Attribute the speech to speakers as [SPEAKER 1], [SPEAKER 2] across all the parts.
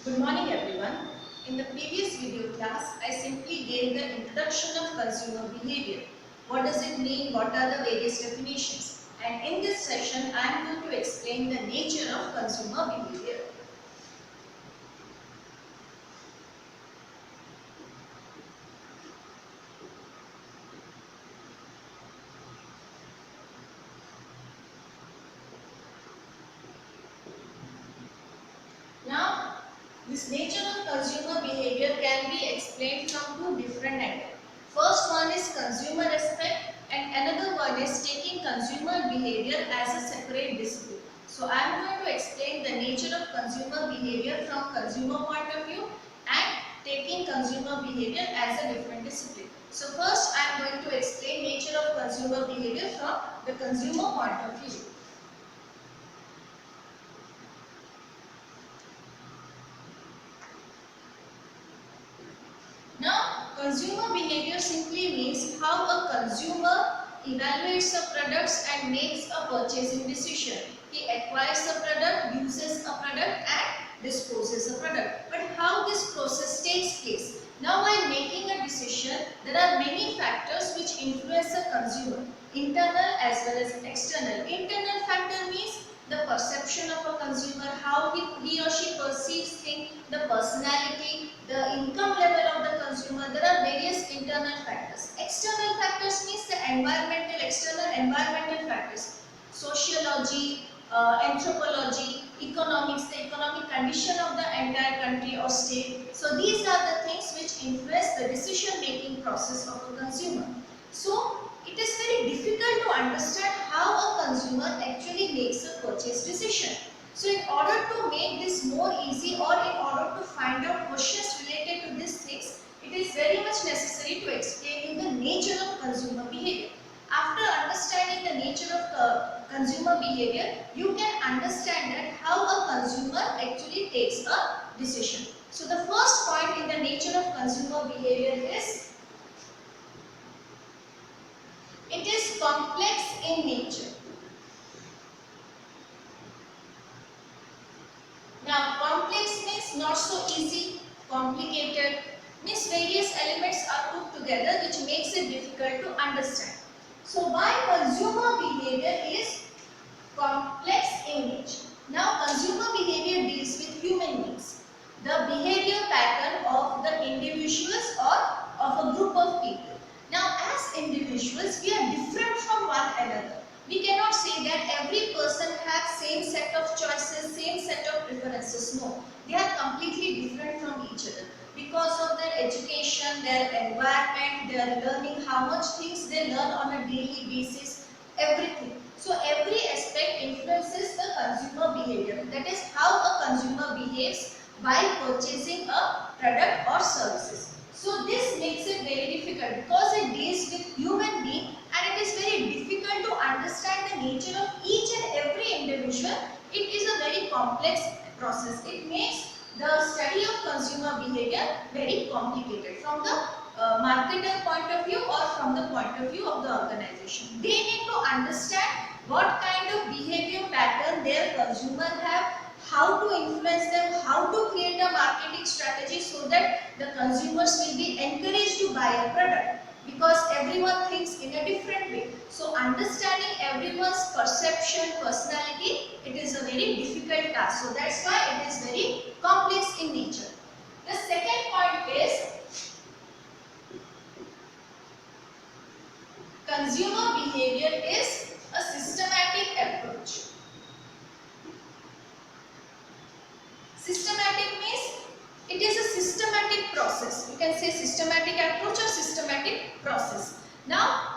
[SPEAKER 1] Good morning everyone. In the previous video class, I simply gave the introduction of consumer behavior. What does it mean? What are the various definitions? And in this session, I am going to explain the nature of consumer behavior. Now, this nature of consumer behavior can be explained from two different angles. First one is consumer aspect and another one is taking consumer behavior as a separate discipline. So I am going to explain the nature of consumer behavior from consumer point of view and taking consumer behavior as a different discipline. So first I am going to explain nature of consumer behavior from the consumer point of view. Now, consumer behavior simply means how a consumer evaluates the products and makes a purchasing decision. He acquires a product, uses a product and disposes a product. But how this process takes place? Now, while making a decision, there are many factors which influence a consumer, internal as well as external. Internal factor means the perception of a consumer, how he or she perceives things, the personality, the income level of the consumer. There are various internal factors. External factors means the external environmental factors, sociology, anthropology, economics, the economic condition of the entire country or state. So these are the things which influence the decision making process of a consumer. So it is very difficult to understand how a consumer actually makes a purchase decision. So in order to make this more easy or in order to find out questions related to these things, it is very much necessary to explain you the nature of consumer behavior. After understanding the nature of consumer behavior, you can understand that how a consumer actually takes a decision. So the first point in the nature of consumer behavior is it is complex in nature. Now, complex means not so easy, complicated means various elements are put together which makes it difficult to understand. So, why consumer behavior is complex in nature? Now, consumer behavior deals with human beings, the behavior pattern of the individuals or of a group of people. Now, as individuals, we are different from one another. We cannot say that every person has same set of choices, same set of preferences. No, they are completely different from each other because of their education, their environment, their learning, how much things they learn on a daily basis, everything. So every aspect influences the consumer behavior. That is how a consumer behaves while purchasing a product or services. So this makes it very difficult because it deals with human being and it is very difficult to understand the nature of each and every individual. It is a very complex process. It makes the study of consumer behavior very complicated from the marketer point of view or from the point of view of the organization. They need to understand what kind of behavior pattern their consumer have, how to influence them, how to create a marketing strategy so that the consumers will be encouraged to buy a product because everyone thinks in a different way. So understanding everyone's perception, personality, it is a very difficult task. So that's why it is very complex in nature. The second point is consumer behavior is a systematic approach. Systematic means it is a systematic process. You can say systematic approach or systematic process. Now,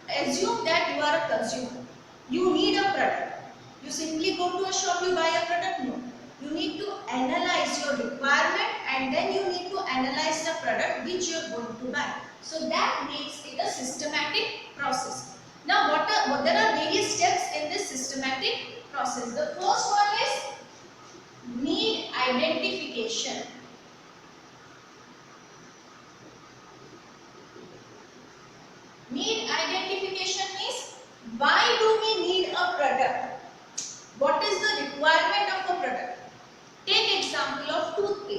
[SPEAKER 1] assume that you are a consumer. You need a product. You simply go to a shop, you buy a product? No. You need to analyze your requirement and then you need to analyze the product which you are going to buy. So that makes it a systematic process. Now, there are various steps in this systematic process. The first one is need identification. Need identification means why do we need a product? What is the requirement of a product? Take example of toothpaste.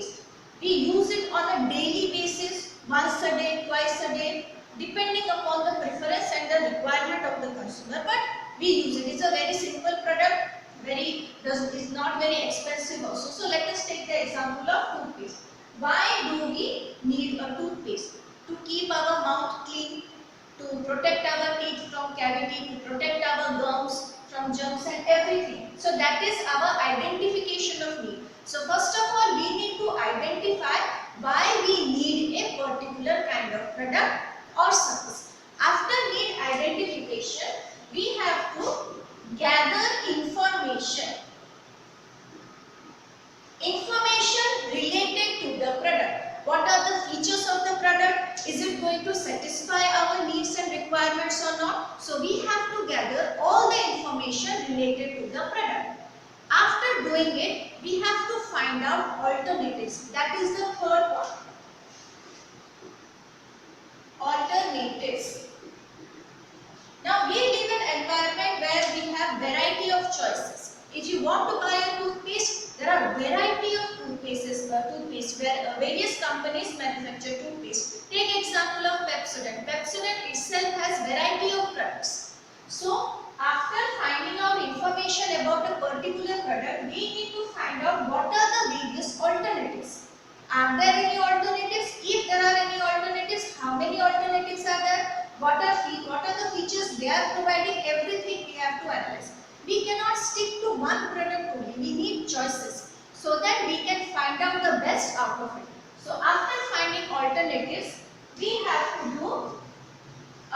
[SPEAKER 1] consumer, but we use it. It's a very simple product, is not very expensive also. So let us take the example of toothpaste. Why do we need a toothpaste? To keep our mouth clean, to protect our teeth from cavity, to protect our gums from germs and everything. So that is our identification of need. So first of all, we need to identify why we need a particular kind of product or service. After need identification, we have to gather information related to the product. What are the features of the product? Is it going to satisfy our needs and requirements or not? So we have to gather all the information related to the product. After doing it, we have to find out alternatives. That is the third one. Alternatives. Now we live in an environment where we have variety of choices. If you want to buy a toothpaste, there are variety of toothpaste where various companies manufacture toothpaste. Take example of Pepsodent. Pepsodent itself has variety of products. So after finding out information about a particular product, we need to find out what are the various alternatives. Are there any alternatives? If there are any alternatives, how many alternatives are there? What are the features they are providing? Everything we have to analyze. We cannot stick to one product only. We need choices so that we can find out the best out of it. So after finding alternatives, we have to do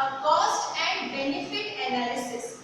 [SPEAKER 1] a cost and benefit analysis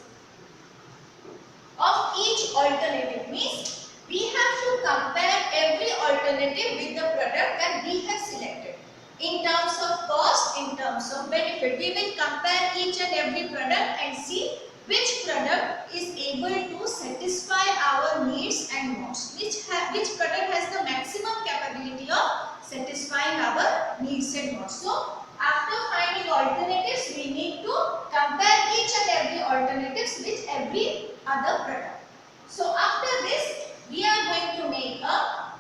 [SPEAKER 1] of each alternative. Means we have to compare every alternative with the product that we have selected. In terms of cost, in terms of benefit, we will compare each and every product and see which product is able to satisfy our needs and wants. Which product has the maximum capability of satisfying our needs and wants. So after finding alternatives, we need to compare each and every alternatives with every other product. So after this, we are going to make a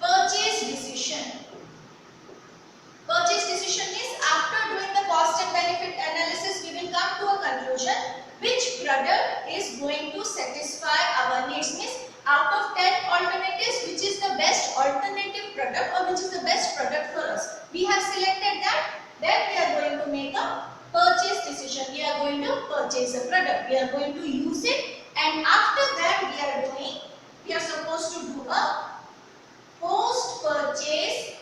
[SPEAKER 1] purchase decision. Purchase decision means after doing the cost and benefit analysis, we will come to a conclusion which product is going to satisfy our needs. Means out of 10 alternatives, which is the best alternative product or which is the best product for us. We have selected that. Then we are going to make a purchase decision. We are going to purchase a product. We are going to use it, and after that we are supposed to do a post-purchase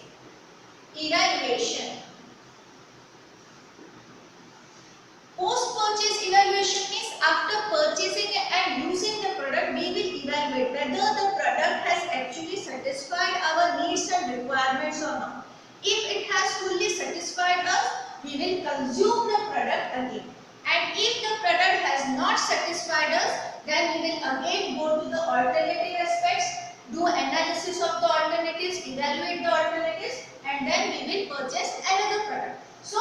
[SPEAKER 1] evaluation. Post-purchase evaluation means after purchasing and using the product, we will evaluate whether the product has actually satisfied our needs and requirements or not. If it has fully satisfied us, we will consume the product again. And if the product has not satisfied us, then we will again go to the alternative aspects, do analysis of the alternatives, evaluate the alternatives, and then we will purchase another product. So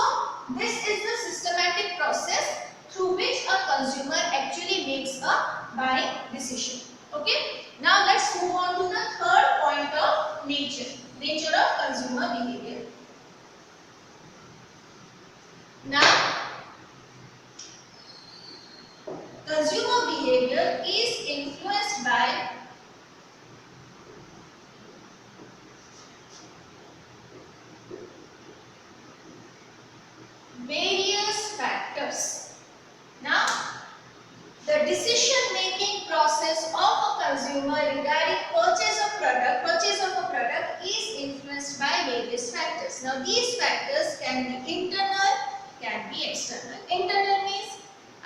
[SPEAKER 1] this is the systematic process through which a consumer actually makes a buying decision. Okay. Now let's move on to the third point of nature of consumer behavior. Now consumer behavior is influenced by various factors. Now, the decision-making process of a consumer regarding purchase of a product is influenced by various factors. Now, these factors can be internal, can be external. Internal means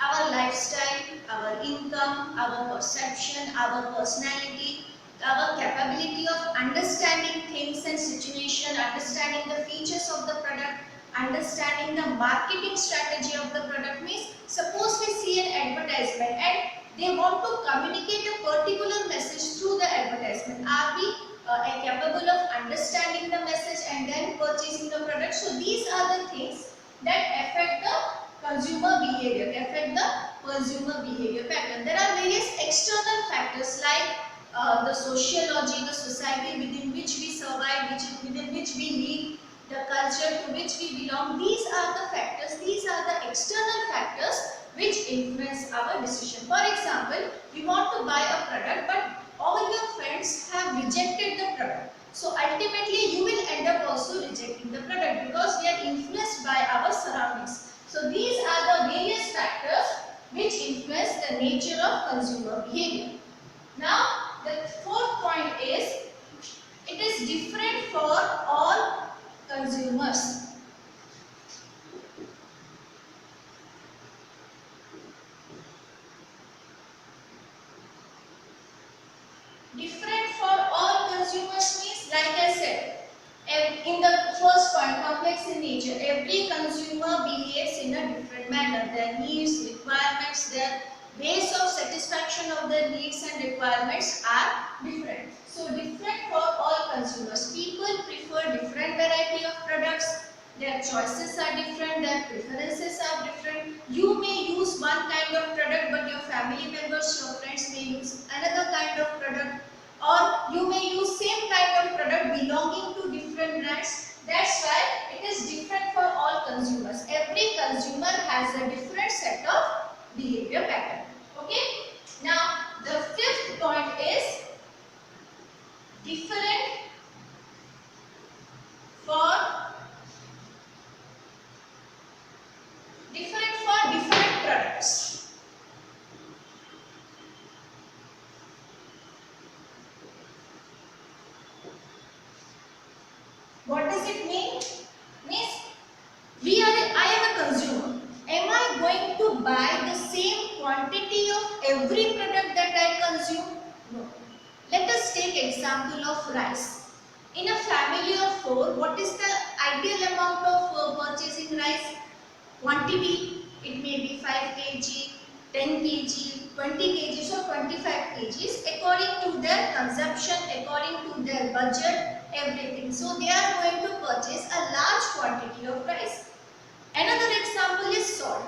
[SPEAKER 1] our lifestyle, our income, our perception, our personality, our capability of understanding things and situation, understanding the features of the product, understanding the marketing strategy of the product. Means suppose we see an advertisement and they want to communicate a particular message through the advertisement. Are we capable of understanding the message and then purchasing the product? So these are the things that affect the consumer behavior, pattern. There are various external factors like the sociology, the society within which we survive, within which we live, the culture to which we belong. These are the factors, these are the external factors which influence our decision. For example, we want to buy a product but all your friends have rejected the product. So ultimately you will end up also rejecting the product because we are influenced by our surroundings. So these are the various factors which influence the nature of consumer behavior. Now the fourth point is it is different for all consumers. Different for all consumers means, like I said, in the first point, complex in nature, every consumer behaves in a different manner. Their needs, requirements, their ways of satisfaction of their needs and requirements are different. So different for all consumers. People prefer different variety of products. Their choices are different, their preferences are different. You may use one kind of product but your family members, your friends may use another kind of product, or you may use same kind of product belonging to different brands. That's why it is different for all consumers. Every consumer has a different set of behavior pattern. Okay. Now the fifth point is different for different products. What does it mean? Means I am a consumer. Am I going to buy the same quantity of every product that I consume? No. Let us take example of rice. In a family of 4, what is the ideal amount of purchasing rice? Quantity, it may be 5 kg, 10 kg, 20 kg or 25 kgs according to their consumption, according to their budget, everything. So they are going to purchase a large quantity of rice. Another example is salt.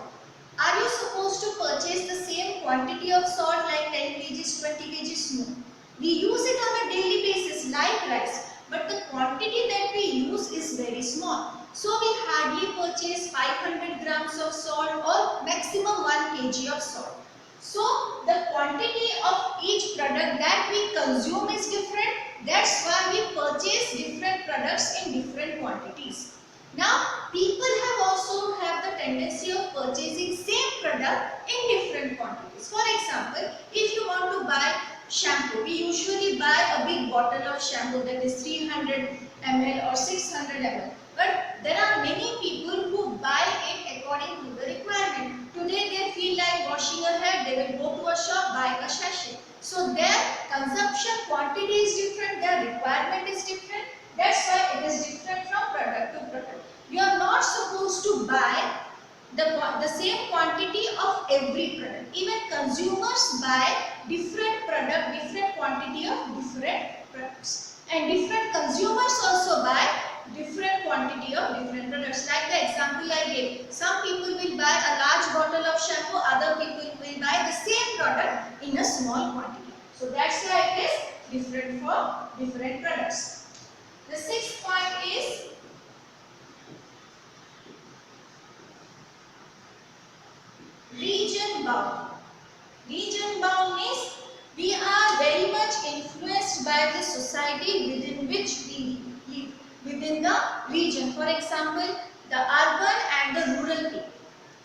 [SPEAKER 1] Are you supposed to purchase the same quantity of salt like 10 kgs, 20 kgs? No. We use it on a daily basis like rice, but the quantity that we use is very small. So we hardly purchase 500 grams of salt or maximum 1 kg of salt. So the quantity of each product that we consume is different. That's why we purchase different products in different quantities. Now people also have the tendency of purchasing same product in different quantities. For example, if you want to buy shampoo, we usually buy a big bottle of shampoo that is 300 ml or 600 ml. But there are many people who buy it according to the requirement. Today they feel like washing a hair, they will go to a shop, buy a sachet. So their consumption quantity is different, their requirement is different. That's why it is different from product to product. You are not supposed to buy the same quantity of every product. Even consumers buy different product, different quantity of different products. And different consumers also buy different quantity of different products. Like the example I gave, some people will buy a large bottle of shampoo, other people will buy the same product in a small quantity. So that's why it is different for different products. The sixth point is region bound. Region bound means we are very much influenced by the society within which we live, within the region. For example, the urban and the rural people.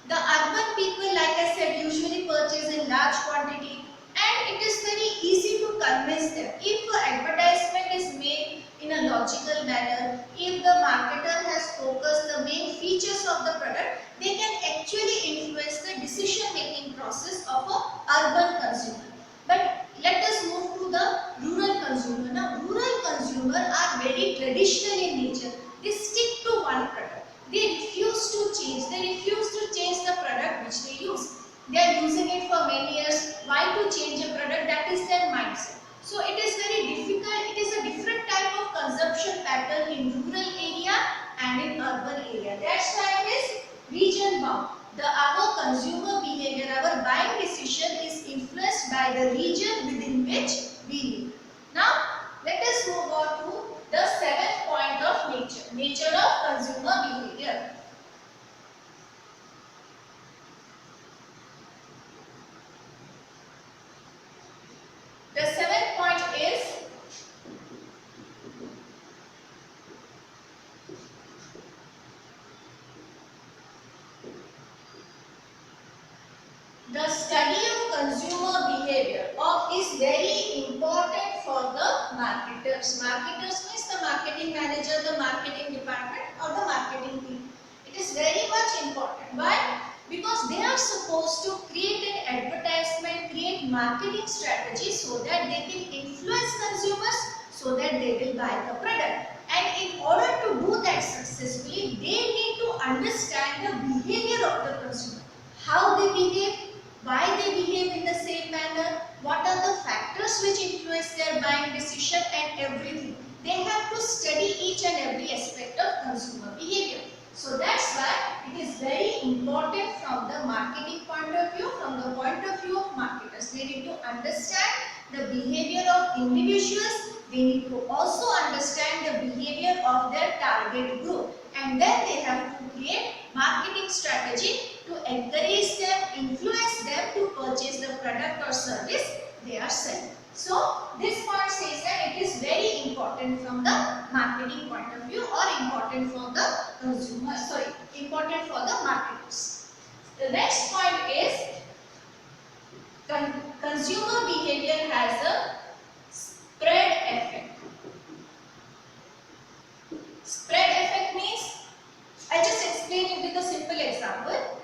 [SPEAKER 1] The urban people, like I said, usually purchase in large quantity and it is very easy to convince them. If an advertisement is made in a logical manner, if the marketer has focused the main features of the product, they can actually influence the decision making process of a urban consumer. But let us move to the rural consumer. Now rural consumer are very traditional in nature. They stick to one product. They refuse to change. They refuse to change the product which they use. They are using it for many years. Why to change a product? That is their mindset. So it is very difficult. It is a different type of consumption pattern in rural area and in urban area. That's why it is region bound. Our consumer behavior, our buying decision is influenced by the region within which we live. Now let us move on to the seventh point of nature. Nature of marketers. Marketers means the marketing manager, the marketing department or the marketing team. It is very much important. Why? Because they are supposed to create an advertisement, create marketing strategy so that they can influence consumers so that they will buy the product. And in order to do that successfully, they need to understand the behavior of the consumer. How they behave, why they behave in the same manner, what are the factors which influence their buying decision and everything. They have to study each and every aspect of consumer behavior. So that's why it is very important from the marketing point of view, from the point of view of marketers. They need to understand the behavior of individuals. They need to also understand the behavior of their target group. And then they have to create marketing strategy to encourage them, influence them to purchase the product or service they are selling. So this part says that it is very important from the marketing point of view or important for the consumer, important for the marketers. The next point is consumer behavior has a spread effect. Spread effect means, I just explain it with a simple example.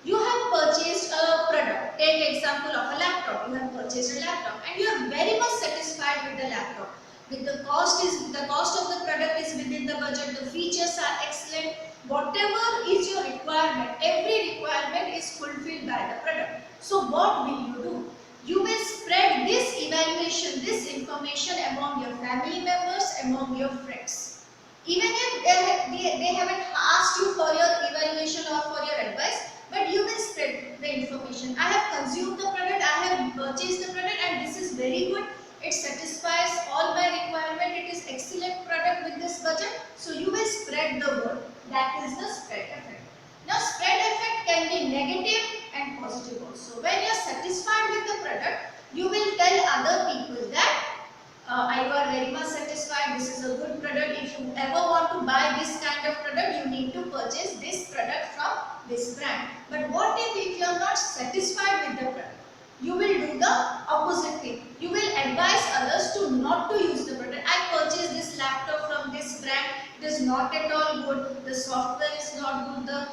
[SPEAKER 1] You have purchased a product. Take example of a laptop. You have purchased a laptop and you are very much satisfied with the laptop. With the cost of the product is within the budget. The features are excellent. Whatever is your requirement, every requirement is fulfilled by the product. So what will you do? You will spread this evaluation, this information among your family members, among your friends. Even if they haven't asked you for your evaluation or for your advice, but you will spread the information. I have consumed the product, I have purchased the product and this is very good. It satisfies all my requirement. It is excellent product with this budget. So you will spread the word. That is the spread effect. Now spread effect can be negative and positive also. When you are satisfied with the product, you will tell other people that you are very much satisfied, this is a good product. If you ever want to buy this kind of product, you need to purchase this product from this brand. But what if you are not satisfied with the product? You will do the opposite thing. You will advise others to not to use the product. I purchased this laptop from this brand. It is not at all good. The software is not good. The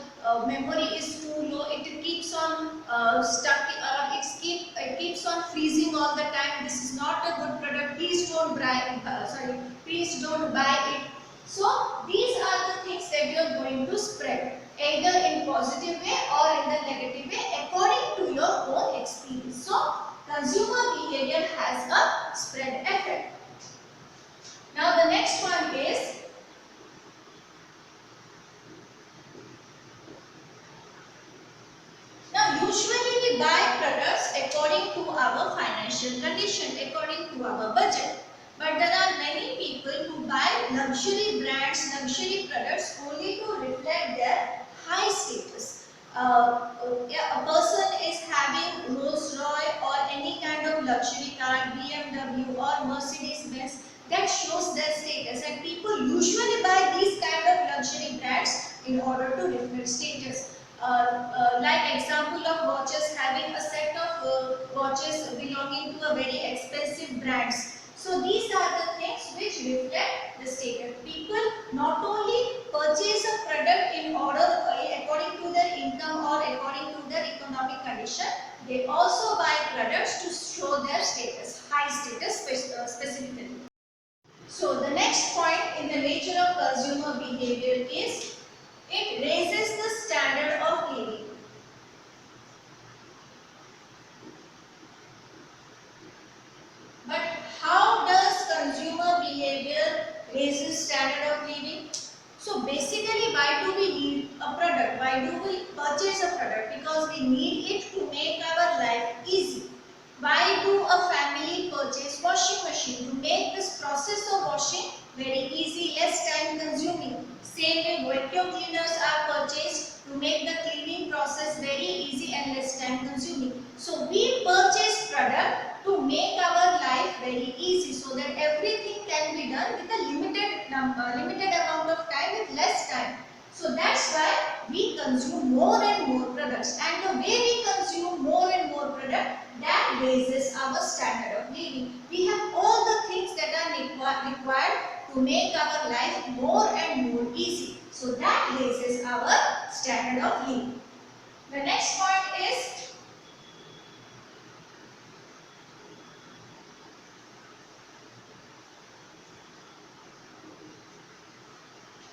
[SPEAKER 1] memory is too low. It keeps on stuck. It keeps on freezing all the time. This is not a good product. Please don't buy. Please don't buy it. So these are the things that you are going to spread, either in positive way or in the negative way, according to your own experience. So consumer behavior has a spread effect. Now the next one is usually we buy products according to our financial condition, according to our budget. But there are many people who buy luxury brands, luxury products only to reflect their high status. A person is having Rolls Royce or any kind of luxury car, BMW or Mercedes Benz, that shows their status. And people usually buy these kind of luxury brands in order to reflect status. Like example of watches, having a set of watches belonging to a very expensive brands. So these are the things which reflect the status. People not only purchase a product in order according to their income or according to their economic condition, they also buy products to show their status, high status specifically. So the next point in the nature of consumer behavior is it raises the standard of living. But how does consumer behavior raises standard of living? So basically, why do we need a product? Why do we purchase a product? Because we need it to make our life easy. Why do a family purchase washing machine? To make this process of washing very easy, less time consuming. Same way vacuum cleaners are purchased to make the cleaning process very easy and less time consuming. So we purchase product to make our life very easy so that everything can be done with a limited amount of time with less time. So that's why we consume more and more products, and the way we consume more and more product, that raises our standard of living. We have all the things that are to make our life more and more easy. So that raises our standard of living. The next point is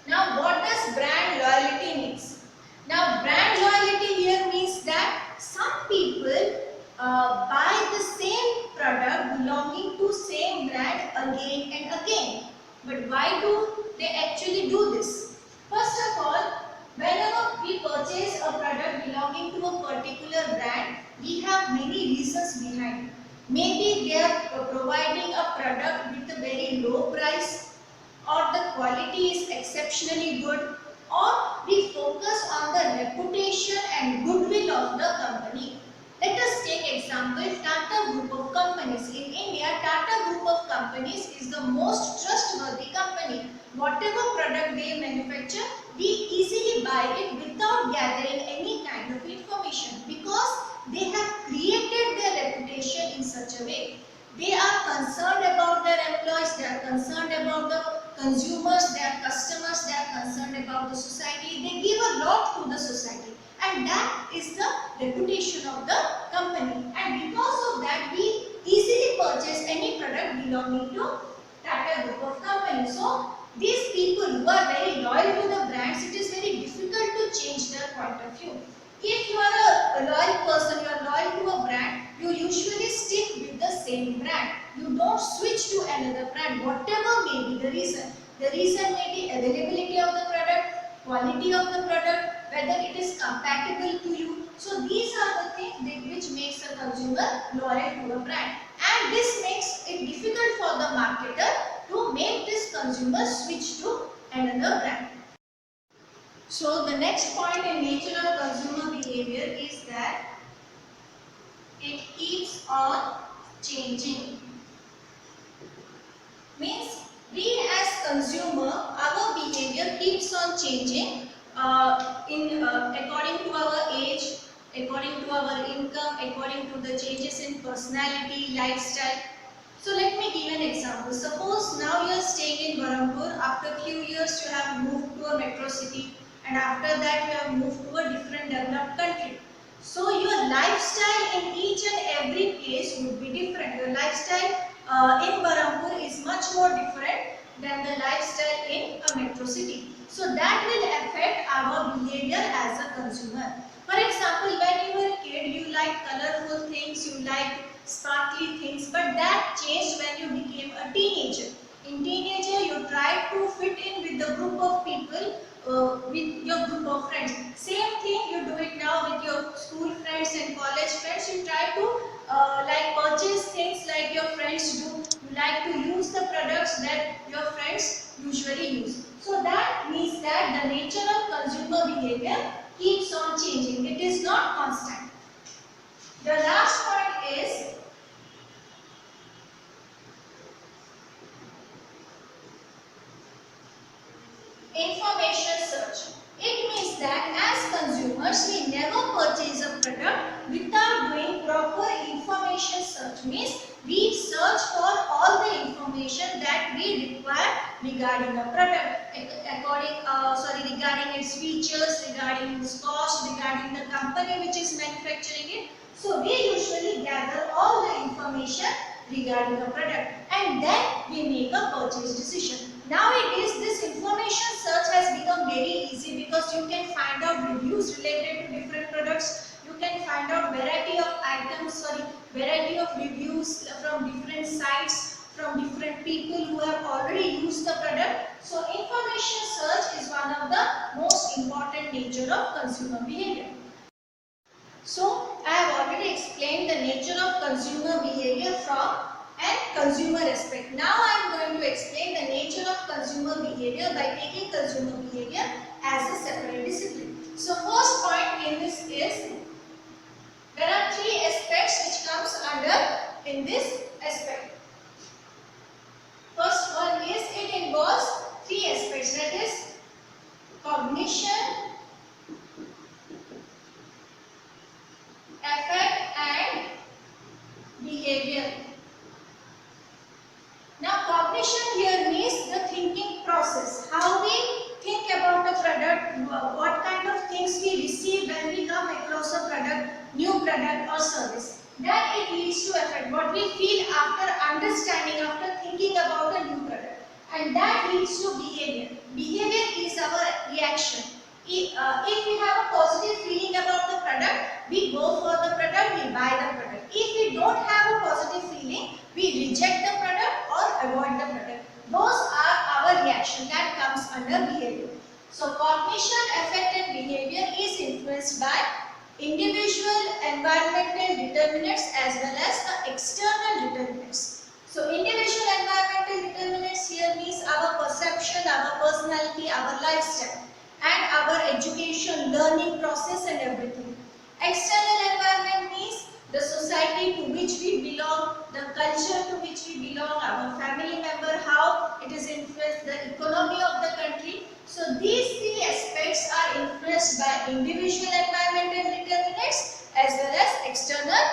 [SPEAKER 1] now what does brand loyalty means? Now brand loyalty here means that some people buy the same product belonging to same brand again and again. But why do they actually do this? First of all, whenever we purchase a product belonging to a particular brand, we have many reasons behind it. Maybe they are providing a product with a very low price, or the quality is exceptionally good, or we focus on the reputation and goodwill of the company. Let us take example Tata Group of companies. In India, Tata Group of companies is the most trustworthy company. Whatever product they manufacture, we easily buy it without gathering any kind of information because they have created their reputation in such a way. They are concerned about their employees, they are concerned about the consumers, they are customers, they are concerned about the society. They give a lot to the society, and that is the reputation of the company. And because of that, we easily purchase any product belonging to Tata Group of companies. So these people who are very loyal to the brands, it is very difficult to change their point of view. If you are a loyal person, you are loyal to a brand, you usually stick with the same brand. You don't switch to another brand, whatever may be the reason. The reason may be availability of the product, quality of the product, whether it is compatible to you. So these are the things which makes a consumer loyal to a brand. And this makes it difficult for the marketer to make this consumer switch to another brand. So the next point in nature of consumer behavior is that it keeps on changing. Means we as consumer, our behavior keeps on changing according to our age, according to our income, according to the changes in personality, lifestyle. So let me give an example. Suppose now you are staying in Berhampur. After a few years you have moved to a metro city, and after that you have moved to a different developed country. So your lifestyle in each and every place would be different. Your lifestyle in Berhampur is much more different than the lifestyle in a metro city. So that will affect our behavior as a consumer. For example, when you were a kid, you like colorful things, you like sparkly things, but that changed when you became a teenager. In teenager, you try to fit in with the group of people, with your group of friends. Same thing you do it now with your school friends and college friends. You try to like purchase things like your friends do. You like to use the products that your friends usually use. So that means that the nature of consumer behavior keeps on changing. It is not constant. The last point is information search. It means that as consumers, we never purchase a product without doing proper information search. Means we search for all the information that we require regarding a product, regarding its features, regarding its cost, regarding the company which is manufacturing it. So we usually gather all the information regarding the product, and then we make a purchase decision. Nowadays, this information search has become very easy because you can find out reviews related to different products. You can find out variety of reviews from different sites, from different people who have already used the product. So, information search is one of the most important nature of consumer behavior. So, I have already explained the nature of consumer behavior from and consumer aspect. Now, I am going to explain the nature of consumer behavior by taking consumer behavior as a separate discipline. So, first point in this is there are three aspects which comes under in this aspect. First one is it involves three aspects, that is cognition, affect and behavior. Now cognition here means the thinking process. How we think about a product, what kind of things we receive when we come across a product, new product or service. Then it leads to effect. What we feel after understanding, after thinking about a new product. And that leads to behavior. Behavior is our reaction. If we have a positive feeling about the product, we go for the product, we buy the product. If we don't have a positive feeling, we reject the product or avoid the product. Those are our reaction that comes under behavior. So cognition, affect and behavior is influenced by individual environmental determinants as well as the external determinants. So individual environmental determinants here means our perception, our personality, our lifestyle and our education, learning process and everything. External environment means the society to which we belong, the culture to which we belong, our family member, how it is influenced, the economy of the country. So these three aspects are influenced by individual environmental determinants as well as external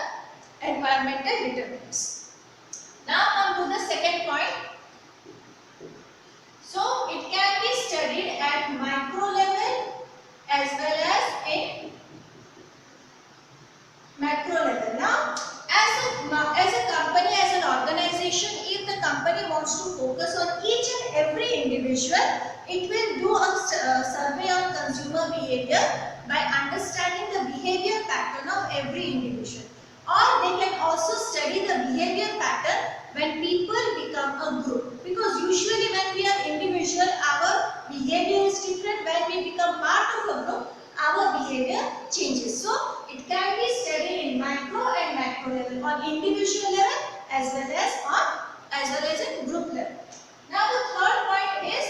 [SPEAKER 1] environmental determinants. Now come to the second point. So it can be studied at micro level as well as in macro level. Now as a company, as an organization, if the company wants to focus on each and every individual, it will do a survey on consumer behavior by understanding the behavior pattern of every individual. Or they can also study the behavior pattern when people become a group. Because usually when we are individual, our behavior is different. When we become part of a group, our behavior changes. So it can be studied in micro and macro level, on individual level as well as in group level. Now the third point is,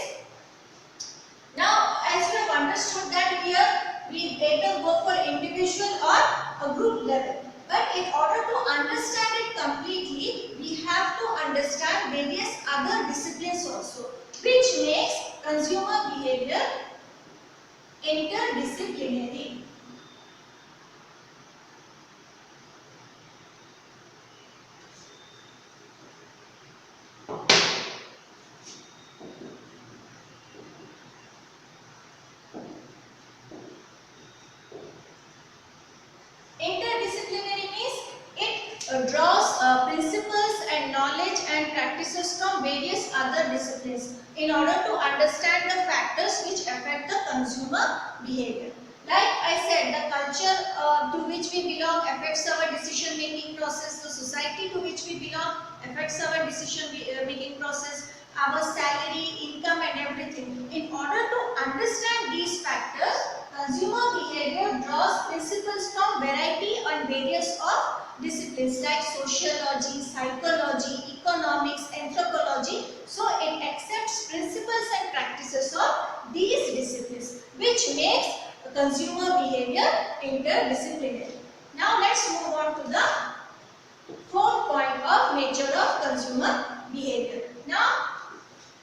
[SPEAKER 1] now as you have understood that here we either go for individual or a group level. But in order to understand it completely, we have to understand various other disciplines also, which makes consumer behavior interdisciplinary. Interdisciplinary means it draws principles and knowledge and practices from various other disciplines in order to understand the factors which affect the consumer behavior. Like I said, the culture to which we belong affects our decision making process, the society to which we belong affects our decision making process, our salary, income and everything. In order to understand these factors, consumer behavior draws principles from variety and various of disciplines like sociology, psychology, economics, anthropology. So it accepts principles and practices of these disciplines, which makes consumer behavior interdisciplinary. Now let's move on to the fourth point of nature of consumer behavior. Now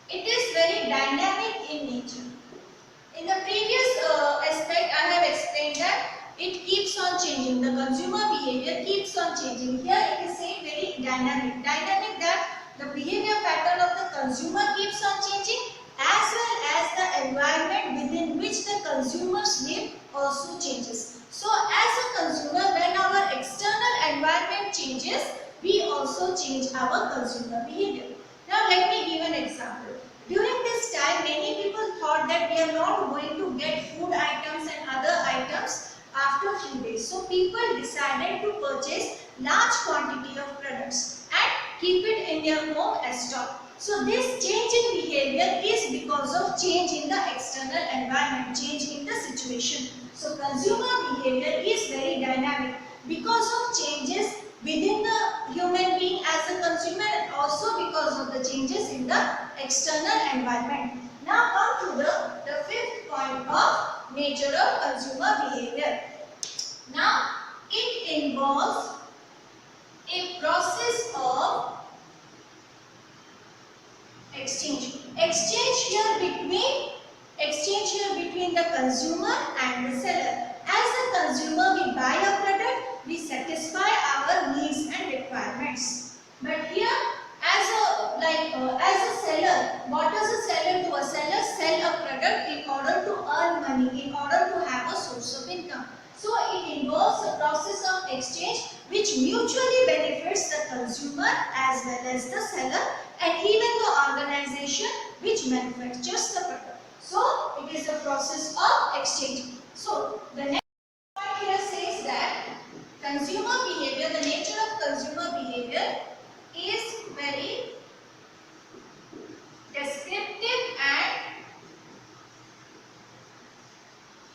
[SPEAKER 1] it is very dynamic in nature. In the previous aspect, I have explained that it keeps on changing. The consumer behavior keeps on changing. Here it is saying very dynamic. Dynamic, that the behavior pattern of the consumer keeps on changing, as well as the environment within which the consumers live also changes. So as a consumer, when our external environment changes, we also change our consumer behavior. Now let me give an example. During this time, many people thought that we are not going to get food items and other items after few days. So people decided to purchase large quantity of products and keep it in their home as stock. So this change in behavior is because of change in the external environment, change in the situation. So consumer behavior is very dynamic because of changes within the human being as a consumer, and also because of the changes in the external environment. Now come to the fifth point of nature of consumer behavior. Now it involves a process of exchange. Exchange here between the consumer and the seller. As a consumer, we buy a product, we satisfy our needs and requirements. But here, as a as a seller, what does a seller do? A seller sell a product in order to earn money, in order to have a source of income. So it involves a process of exchange which mutually benefits the consumer as well as the seller and even the organization which manufactures the product. So it is a process of exchange. So the next point here says that consumer behavior, the nature of consumer behavior is very descriptive and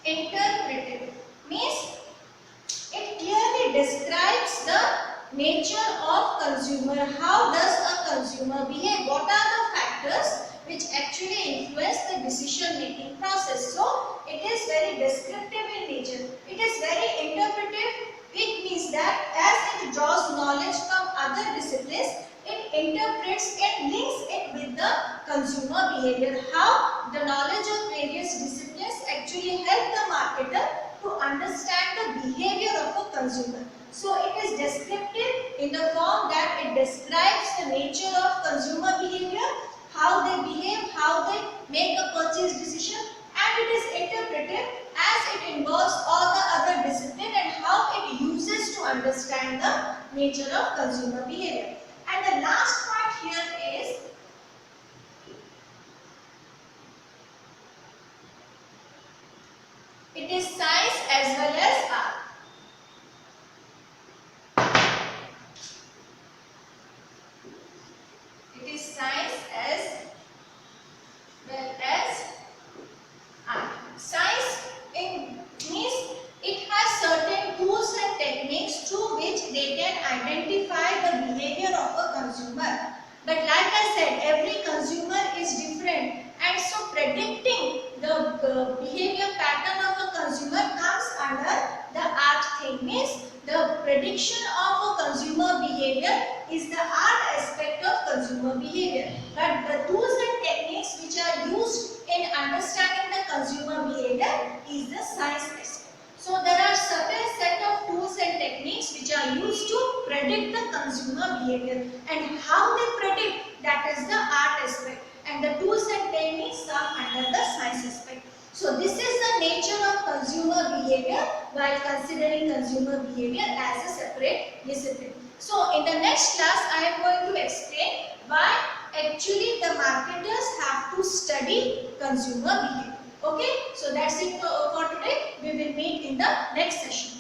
[SPEAKER 1] interpretive. Means it clearly describes the nature of consumer. How does a consumer behave? What are the factors which actually influence the decision making process? So it is very descriptive in nature. It is very interpretive. It means that as it draws knowledge from other disciplines, it interprets and links it with the consumer behavior. How the knowledge of various disciplines actually help the marketer to understand the behavior of a consumer. So it is descriptive in the form that it describes the nature of consumer behavior, how they behave, how they make a purchase decision, and it is interpretive as it involves all the other discipline and how it uses to understand the nature of consumer behavior. And the last point here is it is science as well as art. It is science as well as art. Science means it has certain tools and techniques through which they can identify the behavior of a consumer. But like I said, every consumer is different, and so predicting the behavior pattern of a consumer comes under the art thing. Means the prediction of a consumer behavior is the art aspect of consumer behavior. But the tools and techniques which are used in understanding the consumer behavior is the science aspect. So there are certain set of tools and techniques which are used to predict the consumer behavior, and how they predict, that is the art aspect, and the tools and techniques come under the science aspect. So this is the nature of consumer behavior while considering consumer behavior as a separate discipline. So in the next class I am going to explain why actually the marketers have to study consumer behavior. Okay, so that's it for today. We will meet in the next session.